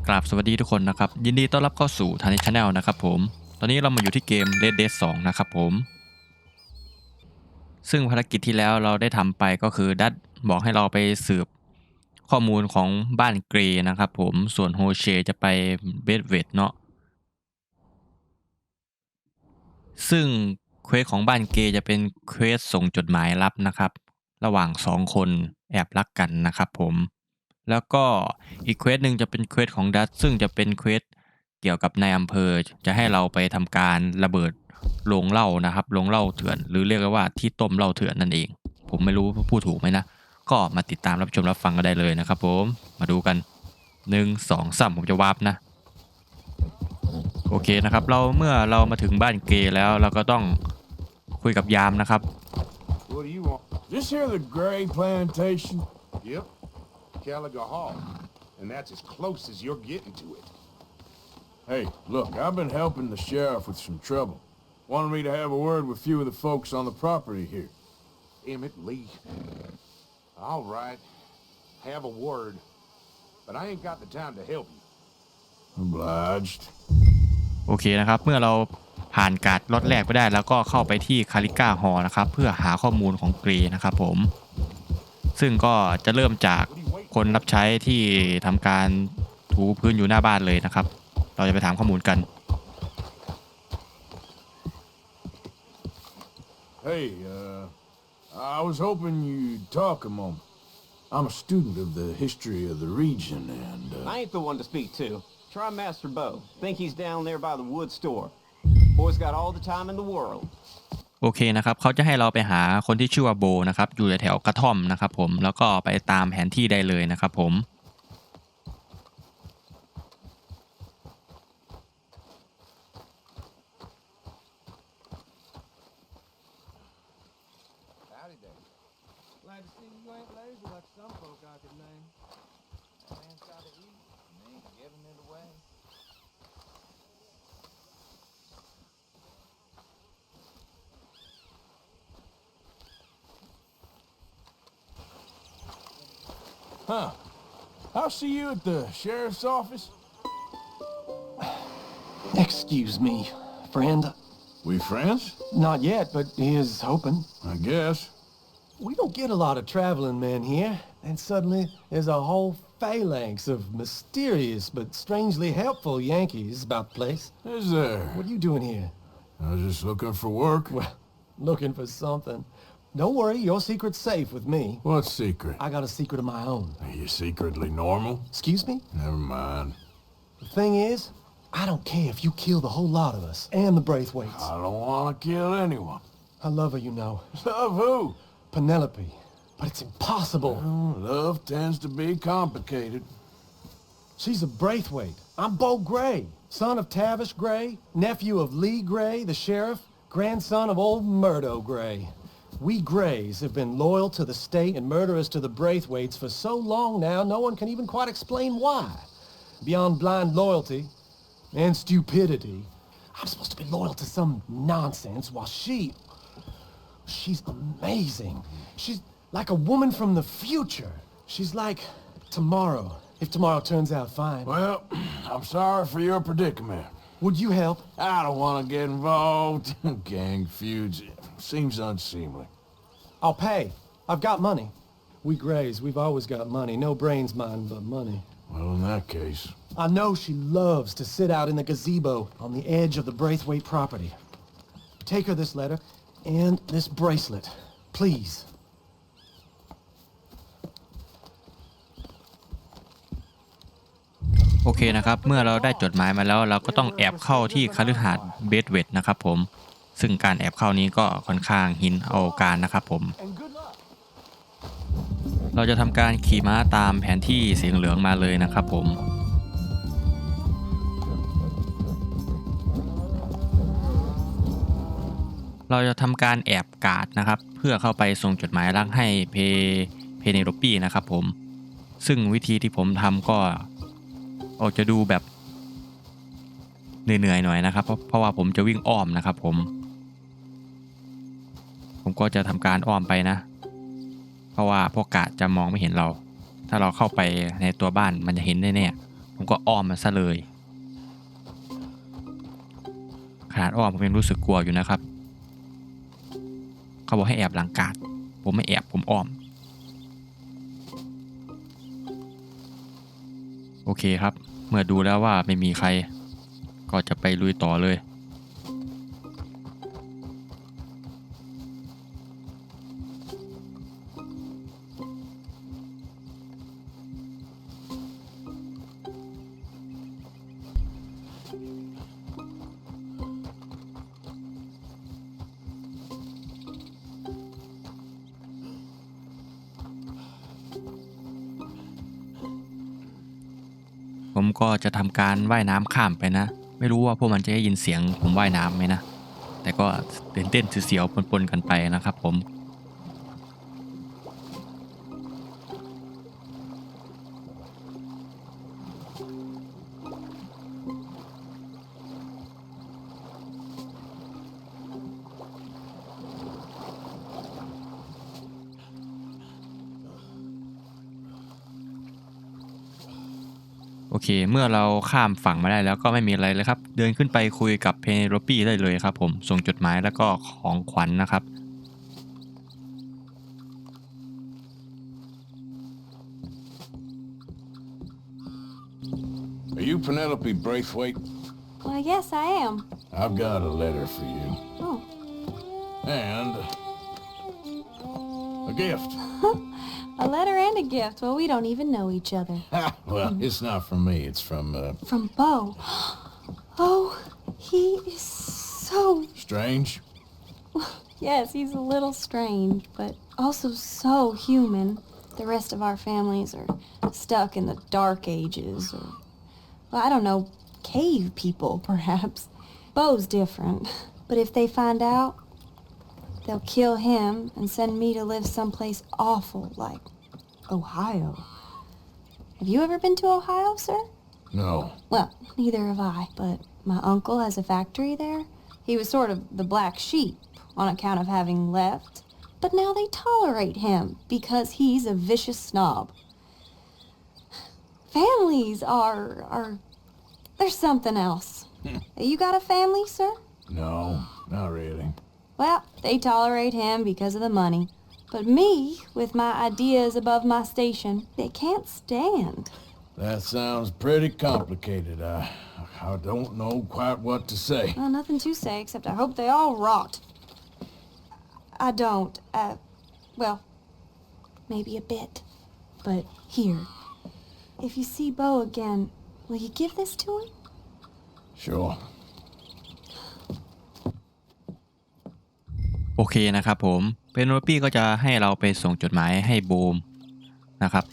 กราบสวัสดีทุกคนนะครับยินดีต้อนรับเข้าสู่ Thanit Channel นะครับผมตอนนี้เรามาอยู่ที่เกม Red Dead 2นะครับผมซึ่งภารกิจที่แล้วเราได้ทำไปก็คือดัตบอกให้เราไปสืบข้อมูลของบ้านเกรนะครับผมส่วนโฮเชจะไปเบดเวดเนาะซึ่งเควสของบ้านเกจะเป็นเควสส่งจดหมายลับนะครับระหว่าง2คนแอบรักกันนะครับผมแล้วก็อีกเควสหนึ่งจะเป็นเควสของดัตซึ่งจะเป็นเควสเกี่ยวกับนายอำเภอจะให้เราไปทำการระเบิดโรงเหล้านะครับโรงเหล้าเถื่อนหรือเรียกว่าที่ต้มเหล้าเถื่อนนั่นเองผมไม่รู้พูดถูกไหมนะก็มาติดตามรับชมรับฟังกันได้เลยนะครับผมมาดูกัน1 2 3ผมจะวาร์ปนะโอเคนะครับเมื่อเรามาถึงบ้านเกย์แล้วเราก็ต้องคุยกับยามนะครับ What do you want? This here the Gray Plantation? Yep. Caliga Hall. And that's as close as you're getting to it. Hey, look, I've been helping the sheriff with some trouble. Wanted me to have a word with a few of the folks on the property here. Emmett Lee. All right. Have a word. But I ain't got the time to help you. Obliged. โอเคนะครับเมื่อเราผ่านการ์ดล็อตแรกไปได้แล้วก็เข้าไปที่คาริก้าฮอลนะครับเพื่อหาข้อมูลของเกรนะครับผมซึ่งก็จะเริ่มจากคนรับใช้ที่ทำการถูพื้นอยู่หน้าบ้านเลยนะครับเราจะไปถามข้อมูลกัน Hey, I was hoping you'd talk a moment. I'm a student of the history of the region and, I ain't the one to speak to. Try Master Bo. Think he's down there by the wood store. Boy's got all the time in the world. โอเคนะครับเขาจะให้เราไปหาคนที่ชื่อว่าโบนะครับอยู่แถวกระท่อมนะครับผมแล้วก็ไปตามแผนที่ได้เลยนะครับผมHuh. I'll see you at the sheriff's office. Excuse me, friend. We friends? Not yet, but he is hoping. I guess. We don't get a lot of traveling men here, and suddenly there's a whole phalanx of mysterious but strangely helpful Yankees about the place. Is there? What are you doing here? I was just looking for work. Well, looking for something. Don't worry, your secret's safe with me. What secret? I got a secret of my own. Are you secretly normal? Excuse me? Never mind. The thing is, I don't care if you kill the whole lot of us and the Braithwaites. I don't want to kill anyone. I love her, you know. Love who? Penelope. But it's impossible. Well, love tends to be complicated. She's a Braithwaite. I'm Bo Gray, son of Tavish Gray, nephew of Lee Gray, the sheriff, grandson of old Murdo Gray. We Grays have been loyal to the state and murderous to the Braithwaites for so long now, no one can even quite explain why. Beyond blind loyalty and stupidity, I'm supposed to be loyal to some nonsense while she's amazing. She's like a woman from the future. She's like tomorrow, if tomorrow turns out fine. Well, I'm sorry for your predicament. Would you help? I don't want to get involved. Gang feuds seems unseemly. I'll pay. I've got money. We Grays, we've always got money. No brains, mind, but money. Well, in that case... I know she loves to sit out in the gazebo on the edge of the Braithwaite property. Take her this letter and this bracelet, please. โอเคนะครับเมื่อเราได้จดหมายมาแล้วเราก็ต้องแอบเข้าที่คฤหาสน์เบดเวดนะครับผมซึ่งการแอบเข้านี้ก็ค่อนข้างหินเอาการนะครับผมเราจะทำการขี่ม้าตามแผนที่สีเหลืองมาเลยนะครับผมเราจะทำการแอบการ์ดนะครับเพื่อเข้าไปส่งจดหมายรักให้เพเนโลปี้นะครับผมซึ่งวิธีที่ผมทำก็ออกจะดูแบบเหนื่อยๆหน่อยนะครับเพราะว่าผมจะวิ่งอ้อมนะครับผมก็จะทำการอ้อมไปนะเพราะว่าพวกกาดจะมองไม่เห็นเราถ้าเราเข้าไปในตัวบ้านมันจะเห็นแน่ๆ ผมก็อ้อมมันซะเลยขนาดอ้อมผมยังรู้สึกกลัวอยู่นะครับเขาบอกให้แอบหลังกาดผมไม่แอบผมอ้อมโอเคครับเมื่อดูแล้วว่าไม่มีใครก็จะไปลุยต่อเลยผมก็จะทำการว่ายน้ำข้ามไปนะไม่รู้ว่าพวกมันจะได้ยินเสียงผมว่ายน้ำไหมนะแต่ก็ตื่นเต้นเสียวๆปนๆกันไปนะครับผมโอเคเมื่อเราข้ามฝั่งมาได้แล้วก็ไม่มีอะไรเลยครับเดินขึ้นไปคุยกับเพเนโลปี้ได้เลยครับผมส่งจดหมายแล้วก็ของขวัญนะครับ Are you Penelope Braithwaite? Why, yes, I am. I've got a letter for you. Oh. And a gift. A letter and a gift. Well, we don't even know each other. Well, it's not from me. It's from, From Bo. Oh, he is so... Strange. Yes, he's a little strange, but also so human. The rest of our families are stuck in the dark ages, or... Well, I don't know, cave people, perhaps. Bo's different. But if they find out, they'll kill him and send me to live someplace awful like Ohio. Have you ever been to Ohio, sir? No. Well, neither have I, but my uncle has a factory there. He was sort of the black sheep on account of having left. But now they tolerate him because he's a vicious snob. Families are... There's something else. You got a family, sir? No, not really. Well, they tolerate him because of the money. But me, with my ideas above my station, they can't stand. That sounds pretty complicated. I don't know quite what to say. Well, nothing to say except I hope they all rot. I don't. Well, maybe a bit. But here, if you see Bo again, will you give this to him? Sure. โอเคนะครับผมเพเนโลปี้ก็จะให้เราไปส่งจดหมายให้โบมนะครับ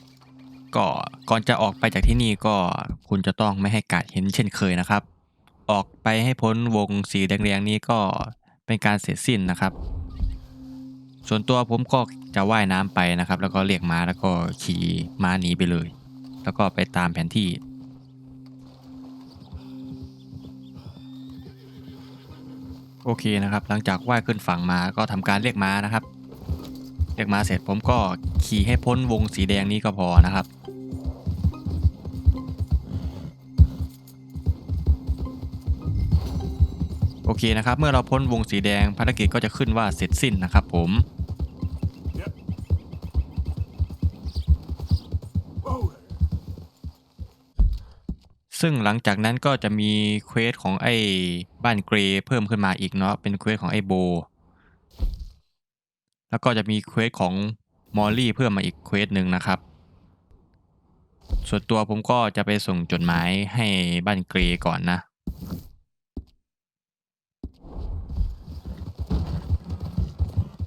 ก็ก่อนจะออกไปจากที่นี่ก็คุณจะต้องไม่ให้กาดเห็นเช่นเคยนะครับออกไปให้พ้นวงสีแดงๆนี้ก็เป็นการเสร็จสิ้นนะครับส่วนตัวผมก็จะว่ายน้ำไปนะครับแล้วก็เรียกม้าแล้วก็ขี่ม้าหนีไปเลยแล้วก็ไปตามแผนที่โอเคนะครับหลังจากว่ายขึ้นฝั่งมาก็ทำการเรียกม้านะครับเรียกม้าเสร็จผมก็ขี่ให้พ้นวงสีแดงนี้ก็พอนะครับโอเคนะครับเมื่อเราพ้นวงสีแดงภารกิจก็จะขึ้นว่าเสร็จสิ้นนะครับผมซึ่งหลังจากนั้นก็จะมีเควสของไอ้บ้านเกรย์เพิ่มขึ้นมาอีกเนาะเป็นเควสของไอ้โบแล้วก็จะมีเควสของมอลลี่เพิ่มมาอีกเควสหนึ่งนะครับส่วนตัวผมก็จะไปส่งจดหมายให้บ้านเกรย์ก่อนนะ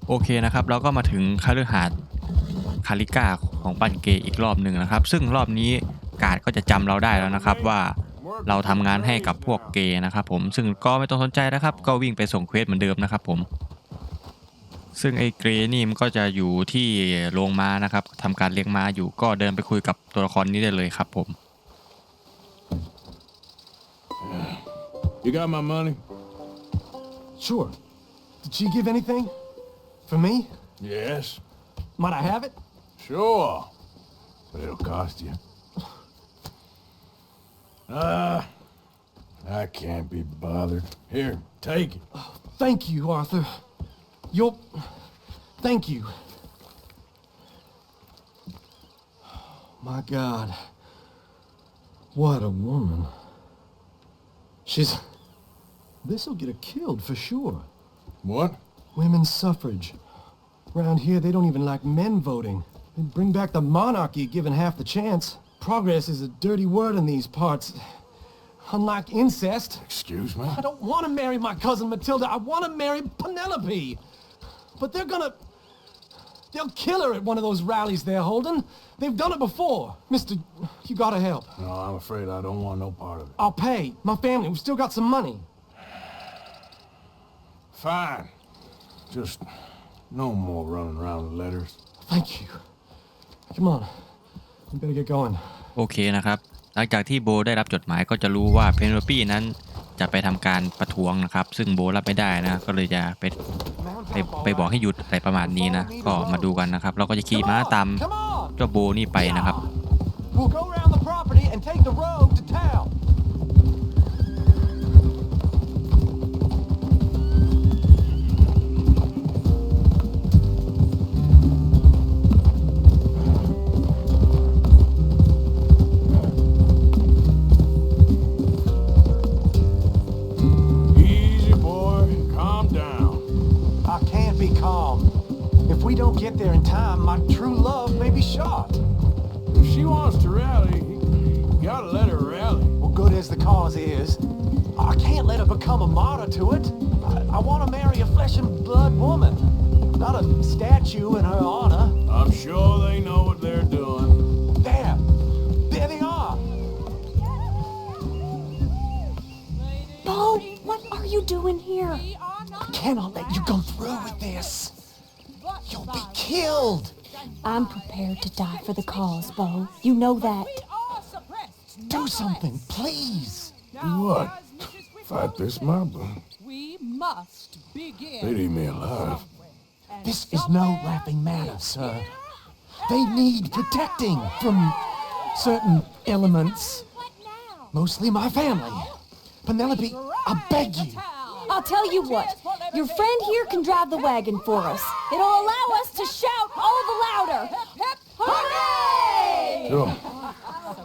โอเคนะครับเราก็มาถึงคฤหาสน์คาริก้าของบ้านเกรย์อีกรอบหนึ่งนะครับซึ่งรอบนี้กาดก็จะจำเราได้แล้วนะครับว่าเราทำงานให้กับพวกเกย์นะครับผมซึ่งก็ไม่ต้องสนใจนะครับก็วิ่งไปส่งเควสเหมือนเดิมนะครับผมซึ่งไอ้เกรย์นี่มันก็จะอยู่ที่โรงม้านะครับทำการเลี้ยงม้าอยู่ก็เดินไปคุยกับตัวละครนี้ได้เลยครับผม You got my money? Sure. Did she give anything? For me? Yes. Might I have it? Sure. But it'll cost you. I can't be bothered. Here, take it. Thank you, Arthur. Thank you. My God. What a woman. This'll get her killed for sure. What? Women's suffrage. Around here, they don't even like men voting. They'd bring back the monarchy given half the chance. Progress is a dirty word in these parts. Unlike incest. Excuse me? I don't want to marry my cousin Matilda. I want to marry Penelope. But they'll kill her at one of those rallies they're holding. They've done it before. Mister, you gotta help. No, I'm afraid I don't want no part of it. I'll pay. My family, we've still got some money. Fine. Just no more running around with letters. Thank you. Come on. We better get going. โอเคนะครับหลังจากที่โบได้รับจดหมายก็จะรู้ว่าเพเนโลปี้นั้นจะไปทำการประท้วงนะครับซึ่งโบรับไม่ได้นะก็เลยจะไปบอกให้หยุดอะไรประมาณนี้นะก็มาดูกันนะครับเราก็จะขี่ม้าตามเจ้าโบนี่ไปนะครับ We'll go around the property and take the road to town. Easy, boy. Calm down. I can't be calm. If we don't get there in time, my true love may be shot. If she wants to rally, you gotta let her rally. Well, good as the cause is, I can't let her become a martyr to it. I want to marry a flesh and blood woman, not a statue in her honor. I'm sure they know what they're doing. There they are. Bo, what are you doing here? I cannot let you go through with this. You'll be killed. I'm prepared to die for the cause, Bo. You know that. Do something, please. What? Fight this mob? We must begin. They'd eat me alive. This is no laughing matter, sir. They need protecting from certain elements. Mostly my family. Penelope, I beg you. I'll tell you what. Your friend here can drive the wagon for us. It'll allow us to shout all the louder. Hooray! Sure.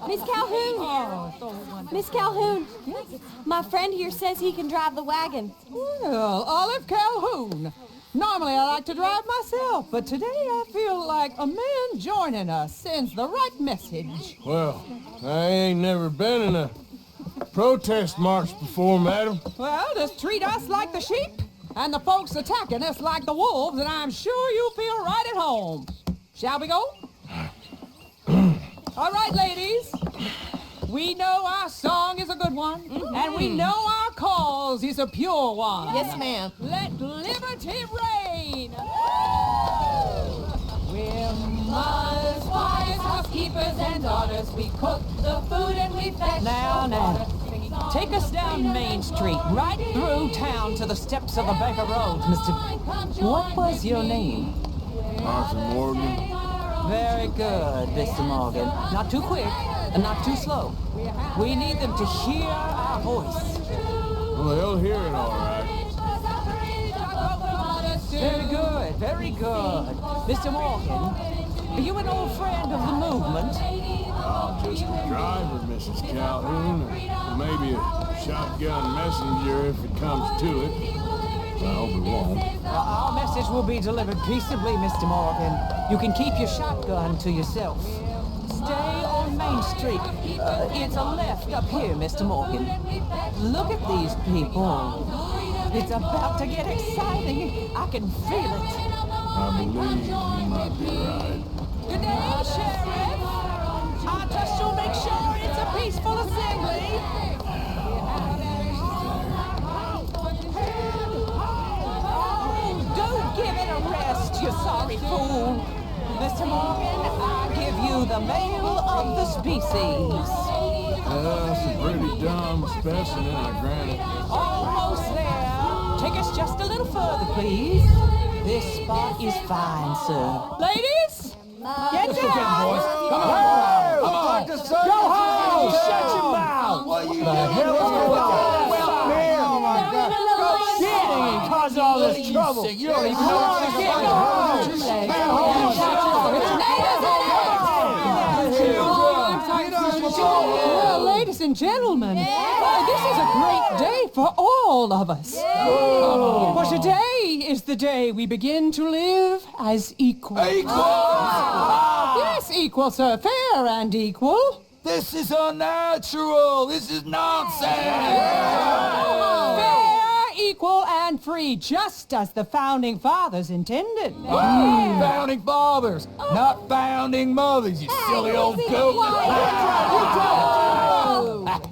Miss Calhoun. Miss Calhoun. My friend here says he can drive the wagon. Well, Olive Calhoun. Normally I like to drive myself, but today I feel like a man joining us sends the right message. Well, I ain't never been in a protest march before, madam. Well, just treat us like the sheep, and the folks attacking us like the wolves, and I'm sure you feel right at home. Shall we go? All right, ladies. We know our song is a good one, and we know our cause is a pure one. Yes, ma'am. Let liberty reign. We're mothers, wives, housekeepers, and daughters. We cook the food and we fetch Now. Take us down Main Street, right through town to the steps of the Baker Road, Mr. What was your name? Arthur Morgan. Very good, Mr. Morgan. Not too quick and not too slow. We need them to hear our voice. Well, they'll hear it all right. Very good, very good. Mr. Morgan, are you an old friend of the movement? I'm just a driver, Mrs. Calhoun, or maybe a shotgun messenger if it comes to it. I hope it won't. Our message will be delivered peaceably, Mr. Morgan. You can keep your shotgun to yourself. Stay on Main Street. It's a left up here, Mr. Morgan. Look at these people. It's about to get exciting. I can feel it. I believe you might be right. Good day, Sheriff. I trust you'll make sure it's a peaceful assembly. Don't give it a rest, you sorry fool. Mr. Morgan, I give you the male of the species. That's a pretty dumb specimen, I grant it. Almost there. Take us just a little further, please. This spot is fine, sir. Ladies, get down. Come on. Go home. Shut your mouth. Oh my God! He caused all this trouble. You don't even know what's going Well, ladies and gentlemen, this is a great day for all of us. For today is the day we begin to live as equals. Yes, equal, sir. Fair and equal. This is unnatural. This is nonsense. Fair, equal, and free, just as the founding fathers intended. Founding fathers, not founding mothers, you silly old goat.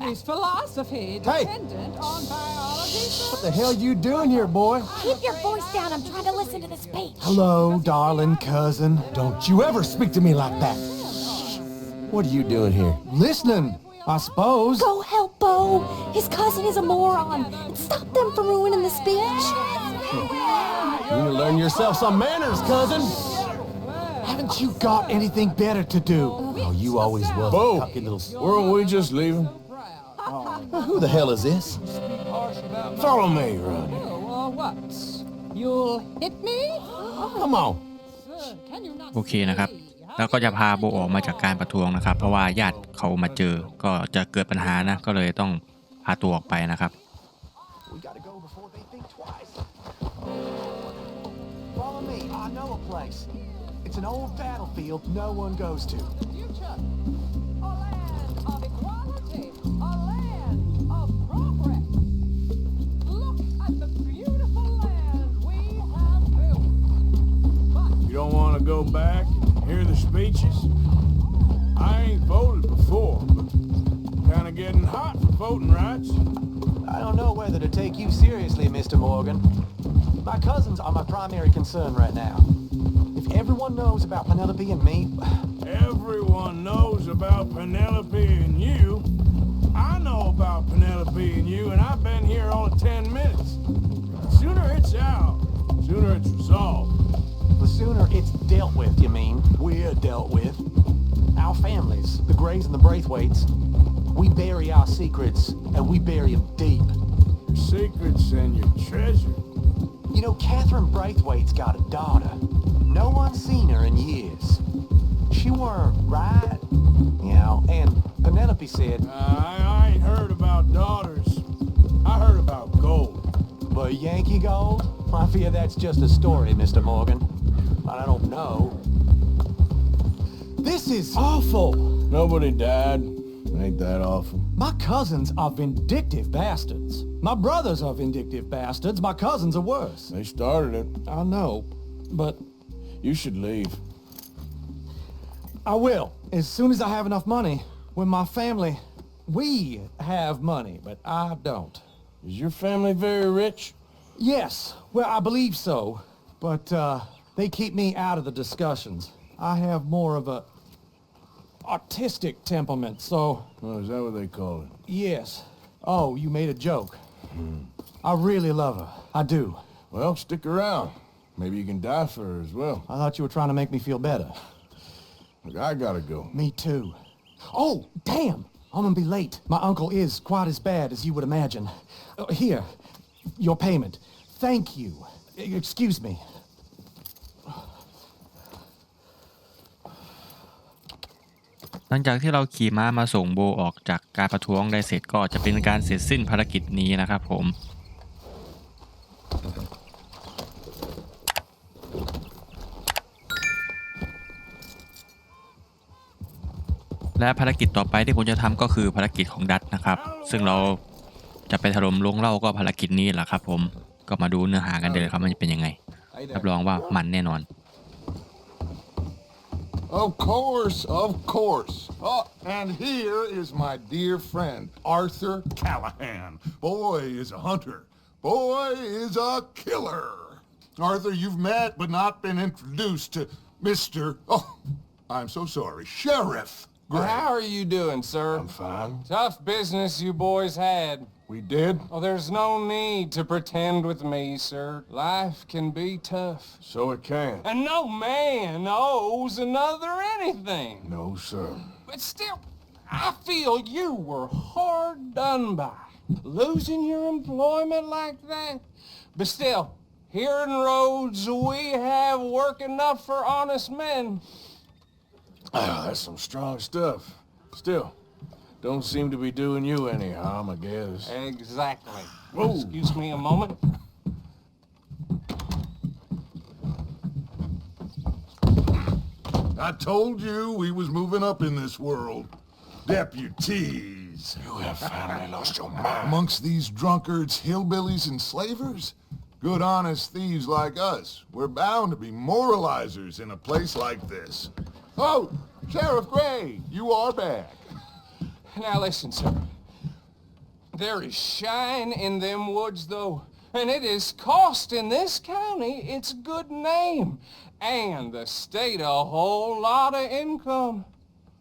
His philosophy dependent on biology. What the hell you doing here, boy? Keep your voice down. I'm trying to listen to the speech. Hello, darling cousin. Don't you ever speak to me like that. What are you doing here? Listening, I suppose. Go help Bo. His cousin is a moron. And stop them from ruining the speech. You need to learn yourself some manners, cousin. Haven't you got anything better to do? Oh, you always was Bo, a cocky little... weren't we just leaving? Who the hell is this? Follow me, Ronnie. What? You'll hit me? Come on. Can you not โอเคนะครับแล้วก็จะพาโบออกมาจากการประท้วงนะครับเพราะว่าญาติเขามาเจอก็จะเกิดปัญหานะก็เลยต้องพาตัวออกไปนะครับ We gotta go before they think twice. Follow me. I know a place. It's an old battlefield no one goes to. future? A land of equality, a land of progress. Look at the beautiful land we have built. You don't want to go back and hear the speeches? I ain't voted before, but kind of getting hot for voting rights. I don't know whether to take you seriously, Mr. Morgan. My cousins are my primary concern right now. If everyone knows about Penelope and me... Everyone knows about Penelope and you. I know about Penelope and you, and I've been here all of 10 minutes. The sooner it's out, the sooner it's resolved. The sooner it's dealt with, you mean? We're dealt with. Our families, the Grays and the Braithwaites, we bury our secrets, and we bury them deep. Your secrets and your treasure. You know, Catherine Braithwaite's got a daughter. No one's seen her in years. She weren't right, you know, and Penelope said... I ain't heard about daughters. I heard about gold. But Yankee gold? I fear that's just a story, Mr. Morgan. But I don't know. This is awful. Nobody died. Ain't that awful? My cousins are vindictive bastards. My brothers are vindictive bastards. My cousins are worse. They started it. I know, but You should leave. I will, as soon as I have enough money. When my family... We have money, but I don't. Is your family very rich? Yes, well, I believe so. But, they keep me out of the discussions. I have more of a artistic temperament, so... Oh, is that what they call it? Yes. Oh, you made a joke. I really love her. I do. Well, stick around. Maybe you can die for her as well. I thought you were trying to make me feel better. Look, I gotta go. Me too. Oh, damn! I'm gonna be late. My uncle is quite as bad as you would imagine. Here, your payment. Thank you. Excuse me. หลังจากที่เราขี่ม้ามาส่งโบออกจากการประท้วงได้เสร็จก็จะเป็นการเสร็จสิ้นภารกิจนี้นะครับผมและภารกิจต่อไปที่ผมจะทำก็คือภารกิจของดัตนะครับซึ่งเราจะไปถล่มโรงเหล้าก็ภารกิจนี้แหละครับผมก็มาดูเนื้อหากันเลยครับมันจะเป็นยังไงรับรองว่ามันแน่นอน Of course, of course. Oh, and here is my dear friend, Arthur Callahan. Boy is a hunter. Boy is a killer. Arthur, you've met but not been introduced to Mr. Oh, I'm so sorry, Sheriff Gray. How are you doing, sir? I'm fine. Tough business you boys had. We did? Oh, there's no need to pretend with me, sir. Life can be tough. So it can. And no man owes another anything. No, sir. But still, I feel you were hard done by, losing your employment like that. But still, here in Rhodes, we have work enough for honest men. That's some strong stuff. Still, don't seem to be doing you any harm, I guess. Exactly. Whoa. Excuse me a moment. I told you we was moving up in this world. Deputies. You have finally lost your mind. Amongst these drunkards, hillbillies, and slavers? Good honest thieves like us. We're bound to be moralizers in a place like this. Oh, Sheriff Gray, you are back. Now listen, sir. There is shine in them woods, though, and it is costing this county its good name, and the state a whole lot of income.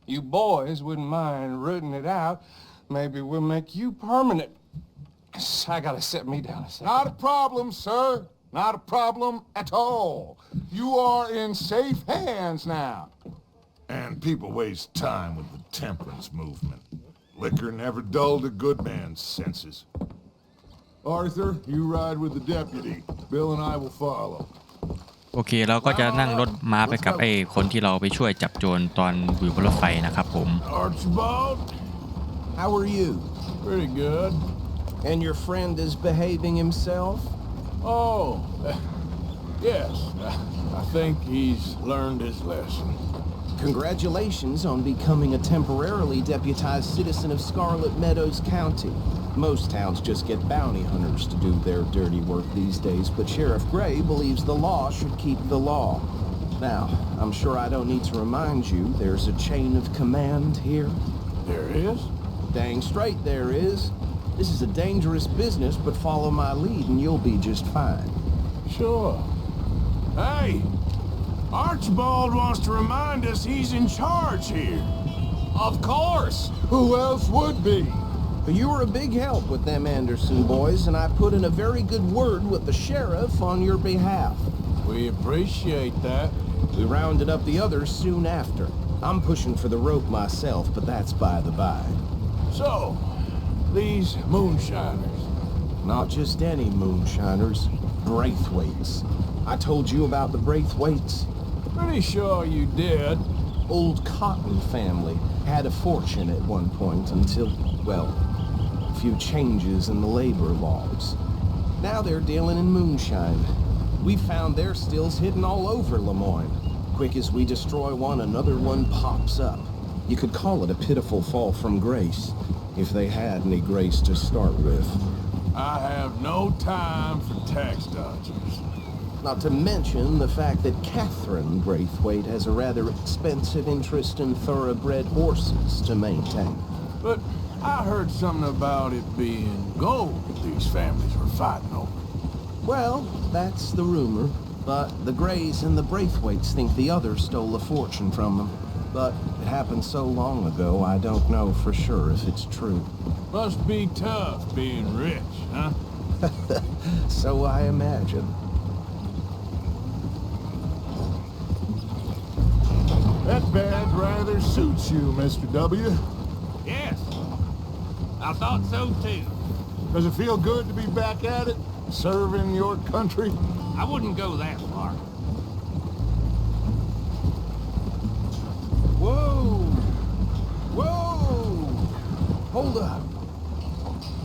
You boys wouldn't mind rooting it out. Maybe we'll make you permanent. I gotta sit me down a second. Not a problem, sir. Not a problem at all. You are in safe hands now. And people waste time with the temperance movement. Liquor never dulled a good man's senses. Arthur, you ride with the deputy. Bill and I will follow. โอเคเราก็จะนั่งรถม้าไปกับไอ้คนที่เราไปช่วยจับโจรตอนอยู่บนรถไฟนะครับผม Archibald? How are you? Pretty good. And your friend is behaving himself? Oh, yes. I think he's learned his lesson. Congratulations on becoming a temporarily deputized citizen of Scarlet Meadows County. Most towns just get bounty hunters to do their dirty work these days, but Sheriff Gray believes the law should keep the law. Now, I'm sure I don't need to remind you there's a chain of command here. There is? Dang straight there is. This is a dangerous business, but follow my lead and you'll be just fine. Sure. Hey, Archibald wants to remind us he's in charge here. Of course. Who else would be? You were a big help with them Anderson boys, and I put in a very good word with the sheriff on your behalf. We appreciate that. We rounded up the others soon after. I'm pushing for the rope myself, but that's by the by. So, these moonshiners. Not just any moonshiners. Braithwaites. I told you about the Braithwaites. Pretty sure you did. Old Cotton family had a fortune at one point until, well, a few changes in the labor laws. Now they're dealing in moonshine. We found their stills hidden all over Lemoyne. Quick as we destroy one, another one pops up. You could call it a pitiful fall from grace, if they had any grace to start with. I have no time for tax dodgers. Not to mention the fact that Catherine Braithwaite has a rather expensive interest in thoroughbred horses to maintain. But I heard something about it being gold these families were fighting over. Well, that's the rumor. But the Grays and the Braithwaites think the others stole a fortune from them. But it happened so long ago, I don't know for sure if it's true. Must be tough being rich, huh? So I imagine. That badge rather suits you, Mr. W. Yes. I thought so too. Does it feel good to be back at it, serving your country? I wouldn't go that far. Whoa! Whoa! Hold up.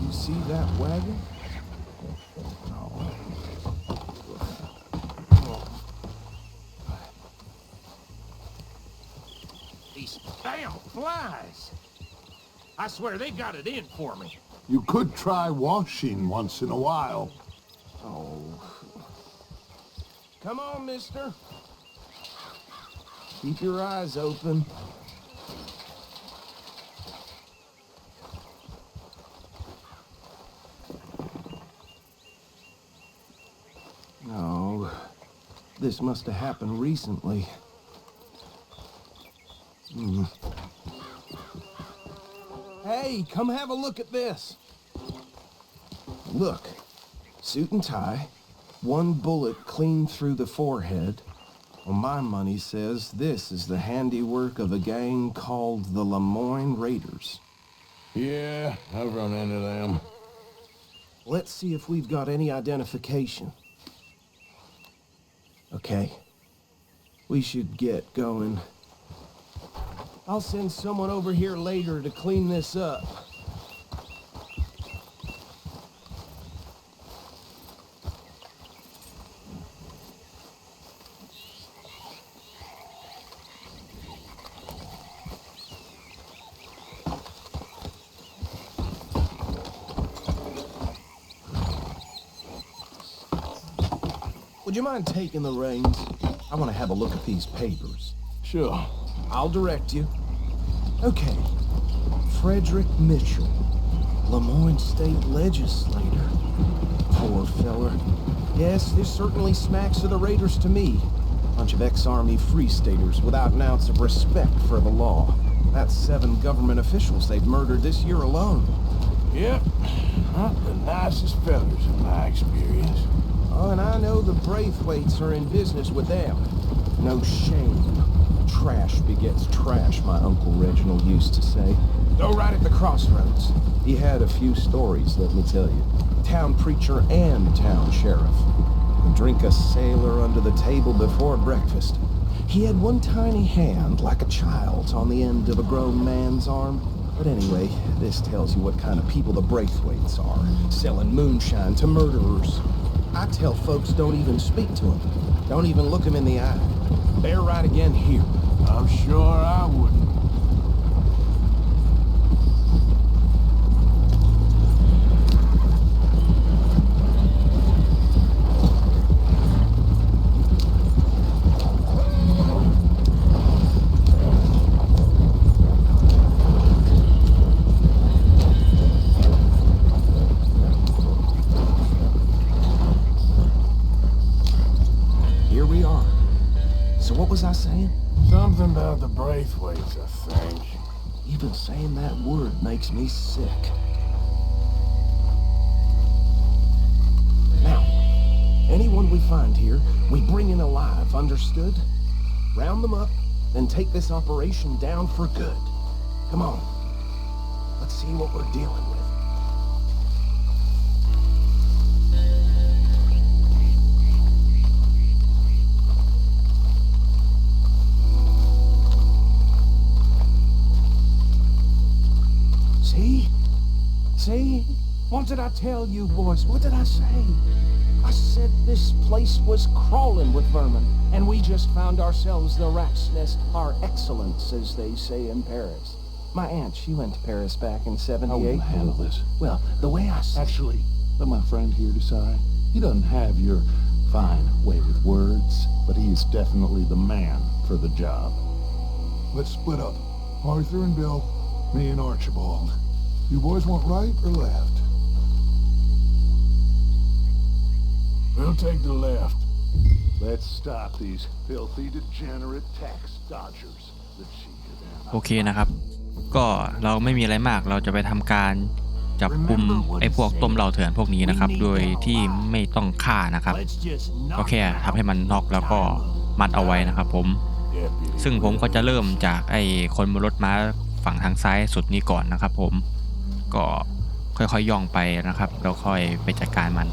You see that wagon? These damn flies. I swear they got it in for me. You could try washing once in a while. Oh. Come on, mister. Keep your eyes open. Oh, this must have happened recently. Hey, come have a look at this. Look, suit and tie, one bullet clean through the forehead, Well, my money says this is the handiwork of a gang called the Lemoyne Raiders. Yeah, I've run into them. Let's see if we've got any identification. Okay. We should get going. I'll send someone over here later to clean this up. Would you mind taking the reins? I want to have a look at these papers. Sure. I'll direct you. Okay. Frederick Mitchell, Lemoyne State Legislator. Poor feller. Yes, this certainly smacks of the Raiders to me. Bunch of ex-Army Free Staters without an ounce of respect for the law. That's 7 government officials they've murdered this year alone. Yep. Not the nicest fellas in my experience. Oh, and I know the Braithwaites are in business with them. No shame. Trash begets trash, my Uncle Reginald used to say. Though right at the crossroads, he had a few stories, let me tell you. Town preacher and town sheriff. Would drink a sailor under the table before breakfast. He had one tiny hand, like a child's, on the end of a grown man's arm. But anyway, this tells you what kind of people the Braithwaites are. Selling moonshine to murderers. I tell folks don't even speak to him. Don't even look him in the eye. They're right again here. I'm sure I wouldn't. What was I saying? Something about the Braithwaites, I think. Even saying that word makes me sick. Now, anyone we find here, we bring in alive, understood? Round them up, then take this operation down for good. Come on. Let's see what we're dealing with. See? What did I tell you, boys? What did I say? I said this place was crawling with vermin, and we just found ourselves the rat's nest par excellence, as they say in Paris. My aunt, she went to Paris back in 78. How will you handle this? Well, the way I said... Actually, let my friend here decide. He doesn't have your fine way with words, but he's definitely the man for the job. Let's split up. Arthur and Bill, me and Archibald. You boys want right or left? We'll take the left. Let's stop these filthy, degenerate tax dodgers. Let's see them. โอเคนะครับก็เราไม่มีอะไรมากเราจะไปทำการจับกุมไอ้พวกต้มเหล้าเถื่อนพวกนี้นะครับโดยที่ไม่ต้องฆ่านะครับก็แค่ทำให้มันน็อกแล้วก็มัดเอาไว้นะครับผมซึ่งผมก็จะเริ่มจากไอ้คนบนรถม้าฝั่งทางซ้ายสุดนี้ก่อนนะครับผมก็ค่อยๆย่องไปนะครับแล้วค่อยไปจัดการมัน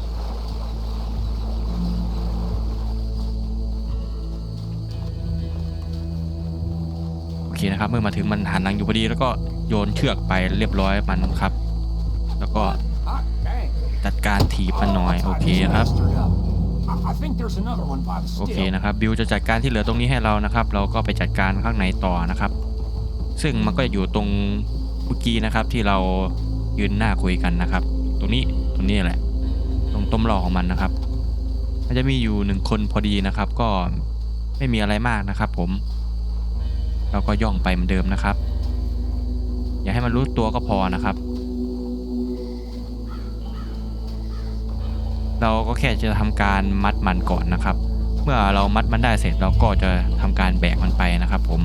โอเคนะครับเมื่อมาถึงมันหันหลังอยู่พอดีแล้วก็โยนเชือกไปเรียบร้อยมันครับแล้วก็จัดการถีบมันหน่อยโอเคครับโอเคนะครับบิวจะจัดการที่เหลือตรงนี้ให้เรานะครับเราก็ไปจัดการข้างในต่อนะครับซึ่งมันก็อยู่ตรงเมื่อกี้นะครับที่เรายืนหน้าคุยกันนะครับตรงนี้แหละตรงต้มเหล้าของมันนะครับมันจะมีอยู่1คนพอดีนะครับก็ไม่มีอะไรมากนะครับผมเราก็ย่องไปเหมือนเดิมนะครับอย่าให้มันรู้ตัวก็พอนะครับเราก็แค่จะทำการมัดมันก่อนนะครับเมื่อเรามัดมันได้เสร็จเราก็จะทำการแบกมันไปนะครับผม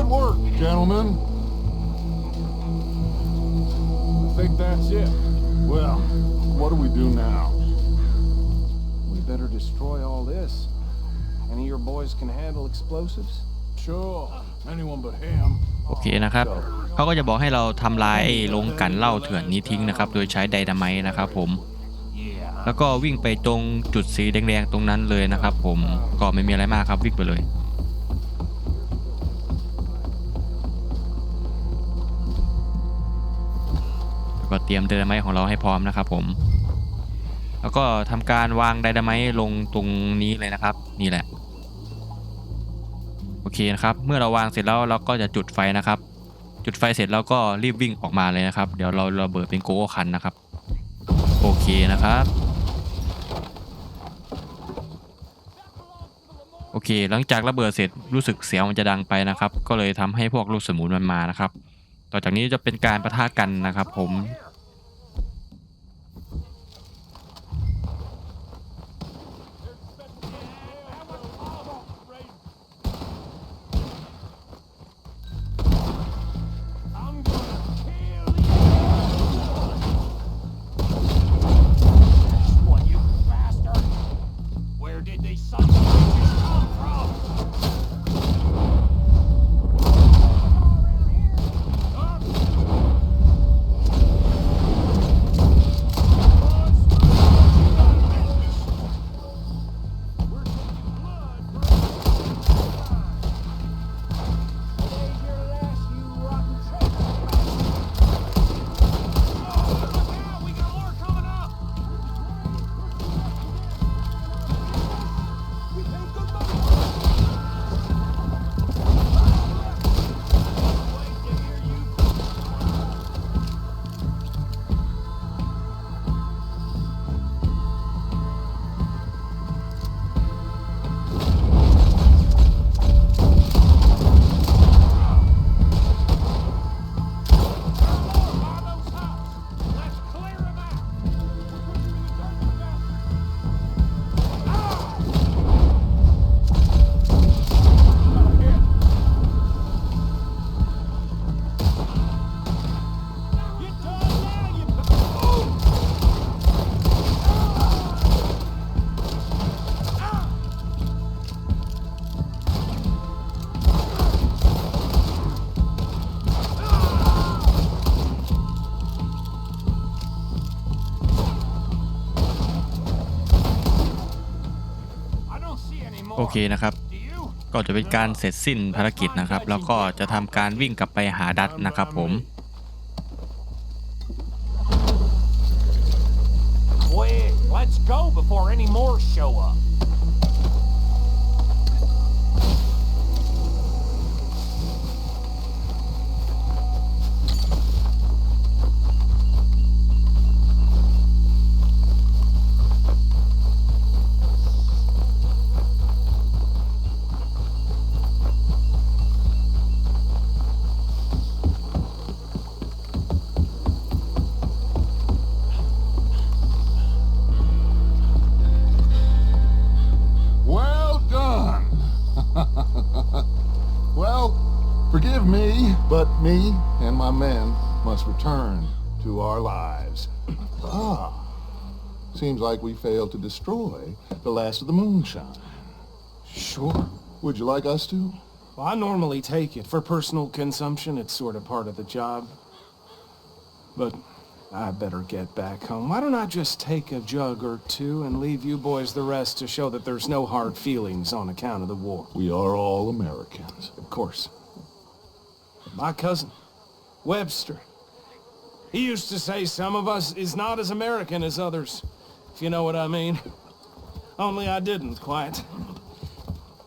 work, gentlemen. I think that's it. Well, what do we do now? We better destroy all this. Any of your boys can handle explosives? Sure, anyone but him. โอเคนะครับเขาก็จะบอกให้เราทำลายโรงกลั่นเหล้าเถื่อนนี้ทิ้งนะครับโดยใช้ไดนาไมต์นะครับผมแล้วก็วิ่งไปตรงจุดสีแดงๆตรงนั้นเลยนะครับผมก็ไม่มีอะไรมากครับวิ่งไปเลยแล้วก็เตรียมไดนาไมต์ของเราให้พร้อมนะครับผมแล้วก็ทำการวางไดนาไมต์ลงตรงนี้เลยนะครับนี่แหละโอเคนะครับเมื่อเราวางเสร็จแล้วเราก็จะจุดไฟนะครับจุดไฟเสร็จแล้วก็รีบวิ่งออกมาเลยนะครับเดี๋ยวเราระเบิดเป็นโกโก้คันนะครับโอเคนะครับโอเคหลังจากระเบิดเสร็จรู้สึกเสียงมันจะดังไปนะครับก็เลยทำให้พวกลูกสมุนมันมานะครับต่อจากนี้จะเป็นการปะทะกันนะครับผมโอเคนะครับก็จะเป็นการเสร็จสิ้นภารกิจนะครับแล้วก็จะทำการวิ่งกลับไปหาดัตนะครับผม Quick, let's go before any more show up. 'Forgive me, but me and my men must return to our lives. Seems like we failed to destroy the last of the moonshine. Sure. Would you like us to? Well, I normally take it. For personal consumption, it's sort of part of the job. But I better get back home. Why don't I just take a jug or two and leave you boys the rest to show that there's no hard feelings on account of the war? We are all Americans. Of course. My cousin, Webster, he used to say some of us is not as American as others, if you know what I mean. Only I didn't quite.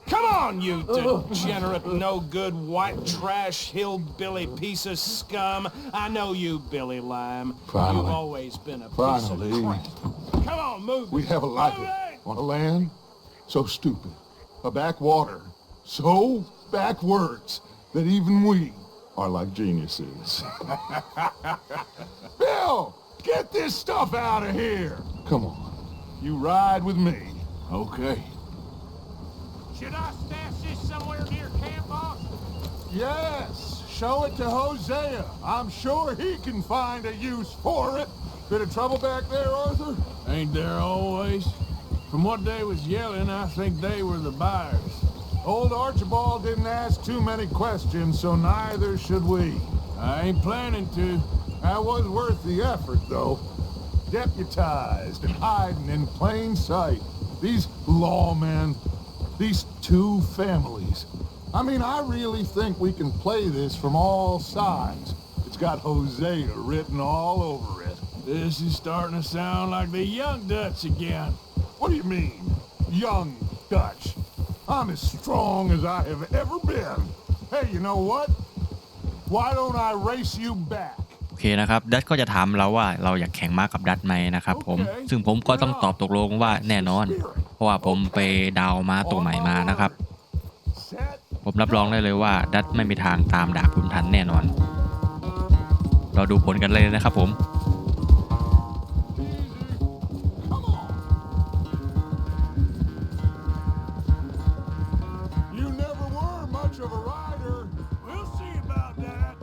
Come on, you degenerate, no-good, white trash, hillbilly piece of scum. I know you, Billy Lime. Finally. You've always been a piece of crap. Come on, move. We have a life on a land so stupid, a backwater so backwards that even we are like geniuses. Bill, get this stuff out of here. Come on, you ride with me. Okay. Should I stash this somewhere near camp, boss? Yes, show it to Hosea. I'm sure he can find a use for it. Bit of trouble back there, Arthur? Ain't there always? From what they was yelling, I think they were the buyers. Old Archibald didn't ask too many questions, so neither should we. I ain't planning to. That was worth the effort, though. Deputized and hiding in plain sight. These lawmen, these two families. I mean, I really think we can play this from all sides. It's got Hosea written all over it. This is starting to sound like the Young Dutch again. What do you mean, Young Dutch? I'm as strong as I have ever been. Hey, you know what? Why don't I race you back? โอเคนะครับดัตก็จะถามเราว่าเราอยากแข่งม้ากับดัตไหมนะครับผมซึ่งผมก็ต้องตอบตกลงว่าแน่นอนเพราะว่าผมไปดาวม้าตัวใหม่มานะครับผมรับรองได้เลยว่าดัตไม่มีทางตามดาบผมทันแน่นอนเราดูผลกันเลยนะครับผม You never were much of a rider. We'll see about that.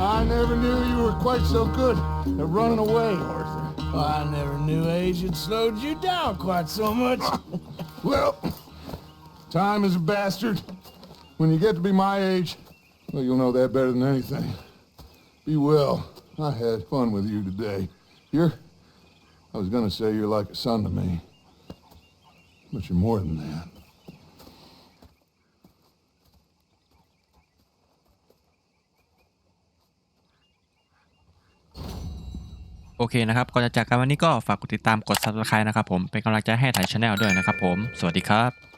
'I never knew you were quite so good at running away, Arthur. I never knew age had slowed you down quite so much. Well, time is a bastard. When you get to be my age, well, you'll know that better than anything. Be well. I had fun with you today. I was gonna say you're like a son to me, but you're more than that. โอเคนะครับก่อนจะจากกันวันนี้ก็ฝากกดติดตามกด Subscribe นะครับผมเป็นกำลังใจให้ไทย Channel ด้วยนะครับผมสวัสดีครับ